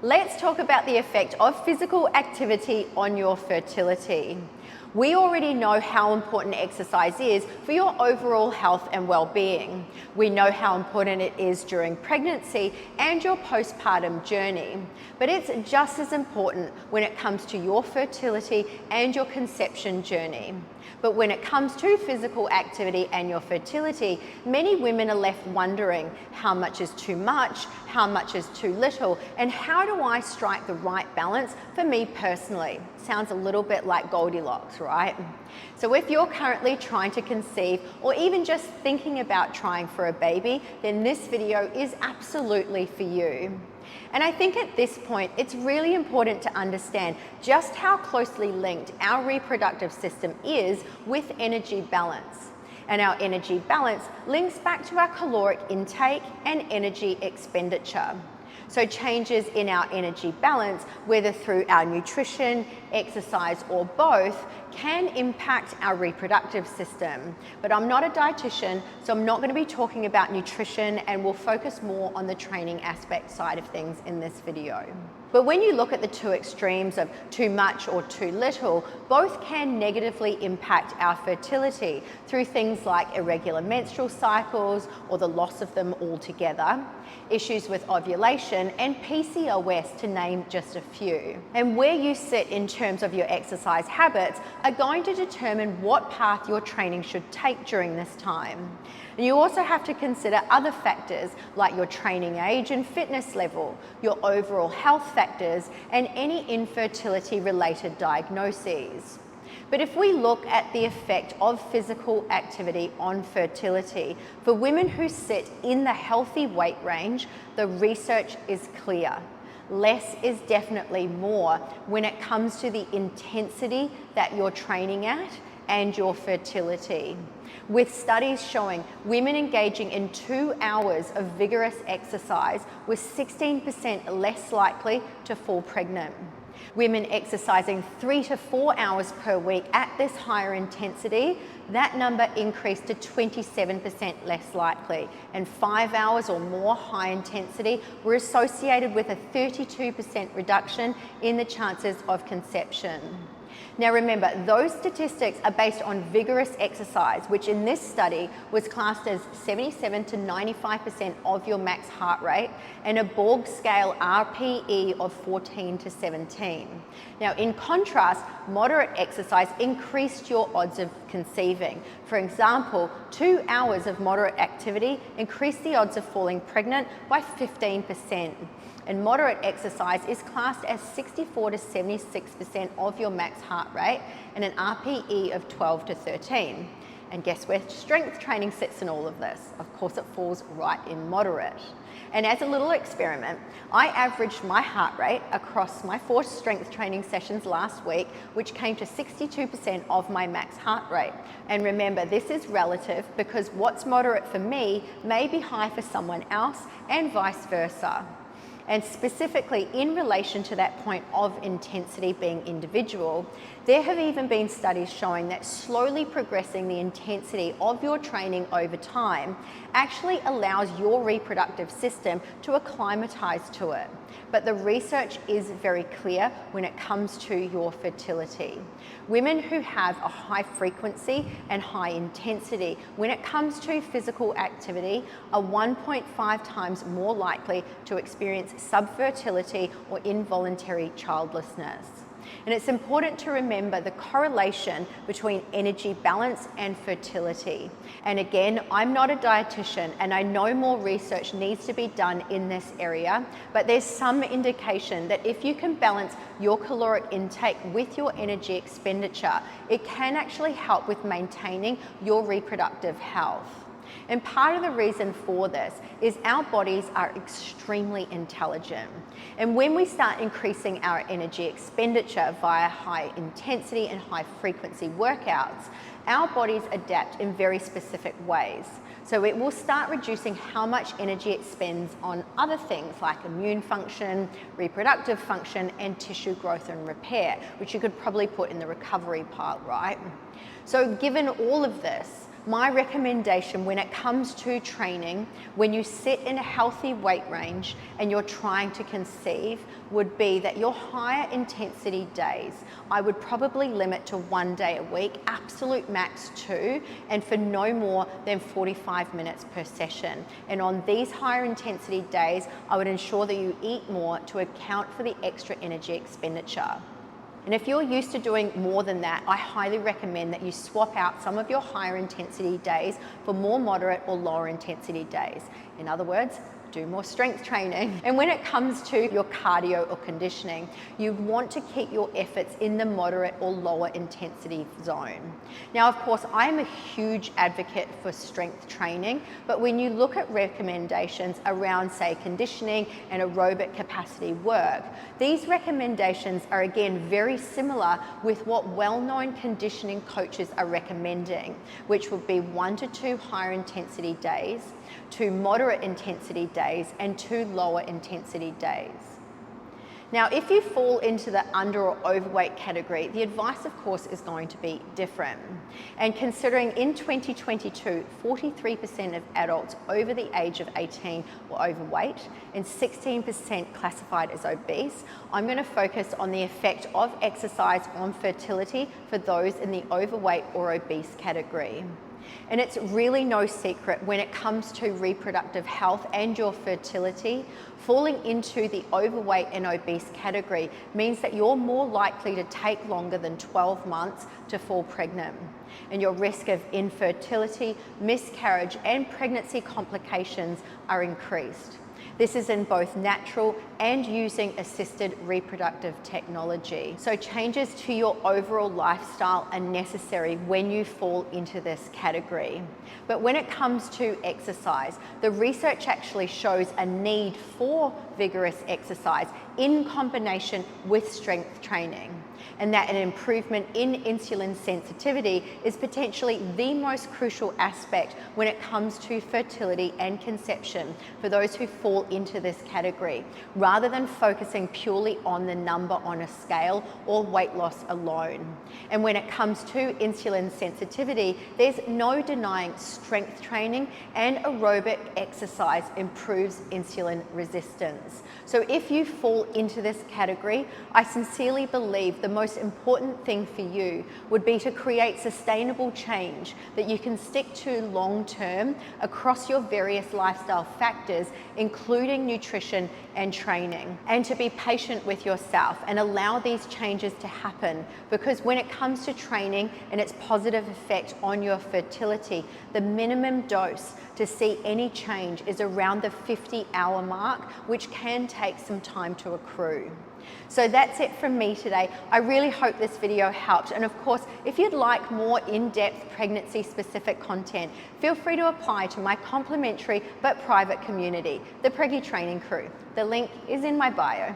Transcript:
Let's talk about the effect of physical activity on your fertility. We already know how important exercise is for your overall health and well-being. We know how important it is during pregnancy and your postpartum journey, but it's just as important when it comes to your fertility and your conception journey. But when it comes to physical activity and your fertility, many women are left wondering how much is too much, how much is too little, and how do I strike the right balance for me personally? Sounds a little bit like Goldilocks, right? So if you're currently trying to conceive or even just thinking about trying for a baby, then this video is absolutely for you. And I think at this point, it's really important to understand just how closely linked our reproductive system is with energy balance. And our energy balance links back to our caloric intake and energy expenditure. So changes in our energy balance, whether through our nutrition, exercise, or both, can impact our reproductive system. But I'm not a dietitian, so I'm not going to be talking about nutrition, and we'll focus more on the training aspect side of things in this video. But when you look at the two extremes of too much or too little, both can negatively impact our fertility through things like irregular menstrual cycles or the loss of them altogether, issues with ovulation, and PCOS, to name just a few. And where you sit in terms of your exercise habits are going to determine what path your training should take during this time. And you also have to consider other factors like your training age and fitness level, your overall health factors, and any infertility related diagnoses. But if we look at the effect of physical activity on fertility, for women who sit in the healthy weight range, the research is clear. Less is definitely more when it comes to the intensity that you're training at and your fertility, with studies showing women engaging in 2 hours of vigorous exercise was 16% less likely to fall pregnant. Women exercising 3 to 4 hours per week at this higher intensity, that number increased to 27% less likely, and 5 hours or more high intensity were associated with a 32% reduction in the chances of conception. Now remember, those statistics are based on vigorous exercise, which in this study was classed as 77 to 95% of your max heart rate, and a Borg scale RPE of 14 to 17. Now in contrast, moderate exercise increased your odds of conceiving. For example, 2 hours of moderate activity increased the odds of falling pregnant by 15%. And moderate exercise is classed as 64 to 76% of your max heart rate and an RPE of 12 to 13. And guess where strength training sits in all of this? Of course, it falls right in moderate. And as a little experiment, I averaged my heart rate across my 4 strength training sessions last week, which came to 62% of my max heart rate. And remember, this is relative because what's moderate for me may be high for someone else, and vice versa. And specifically in relation to that point of intensity being individual, there have even been studies showing that slowly progressing the intensity of your training over time actually allows your reproductive system to acclimatize to it. But the research is very clear when it comes to your fertility. Women who have a high frequency and high intensity when it comes to physical activity are 1.5 times more likely to experience subfertility or involuntary childlessness. And it's important to remember the correlation between energy balance and fertility. And again, I'm not a dietitian, and I know more research needs to be done in this area, but there's some indication that if you can balance your caloric intake with your energy expenditure, it can actually help with maintaining your reproductive health. And part of the reason for this is our bodies are extremely intelligent. And when we start increasing our energy expenditure via high intensity and high frequency workouts, our bodies adapt in very specific ways. So it will start reducing how much energy it spends on other things like immune function, reproductive function, and tissue growth and repair, which you could probably put in the recovery part, right? So given all of this, My recommendation when it comes to training, when you sit in a healthy weight range and you're trying to conceive, would be that your higher intensity days, I would probably limit to 1 day a week, absolute max 2, and for no more than 45 minutes per session. And on these higher intensity days, I would ensure that you eat more to account for the extra energy expenditure. And if you're used to doing more than that, I highly recommend that you swap out some of your higher intensity days for more moderate or lower intensity days. In other words, do more strength training. And when it comes to your cardio or conditioning, you want to keep your efforts in the moderate or lower intensity zone. Now, of course, I'm a huge advocate for strength training, but when you look at recommendations around, say, conditioning and aerobic capacity work, these recommendations are again very similar with what well-known conditioning coaches are recommending, which would be 1 to 2 higher intensity days, 2 moderate intensity days, and 2 lower intensity days. Now, if you fall into the under or overweight category, the advice, of course, is going to be different. And considering in 2022, 43% of adults over the age of 18 were overweight and 16% classified as obese, I'm going to focus on the effect of exercise on fertility for those in the overweight or obese category. And it's really no secret when it comes to reproductive health and your fertility, falling into the overweight and obese category means that you're more likely to take longer than 12 months to fall pregnant. And your risk of infertility, miscarriage, and pregnancy complications are increased. This is in both natural and using assisted reproductive technology. So changes to your overall lifestyle are necessary when you fall into this category. But when it comes to exercise, the research actually shows a need for vigorous exercise in combination with strength training, and that an improvement in insulin sensitivity is potentially the most crucial aspect when it comes to fertility and conception for those who fall into this category, rather than focusing purely on the number on a scale or weight loss alone. And when it comes to insulin sensitivity, there's no denying strength training and aerobic exercise improves insulin resistance. So if you fall into this category, I sincerely believe the most important thing for you would be to create sustainable change that you can stick to long term across your various lifestyle factors, including nutrition and training, and to be patient with yourself and allow these changes to happen, because when it comes to training and its positive effect on your fertility, the minimum dose to see any change is around the 50-hour mark, which can take some time to accrue. So that's it from me today. I really hope this video helped. And of course, if you'd like more in-depth pregnancy-specific content, feel free to apply to my complimentary but private community, the Preggy Training Crew. The link is in my bio.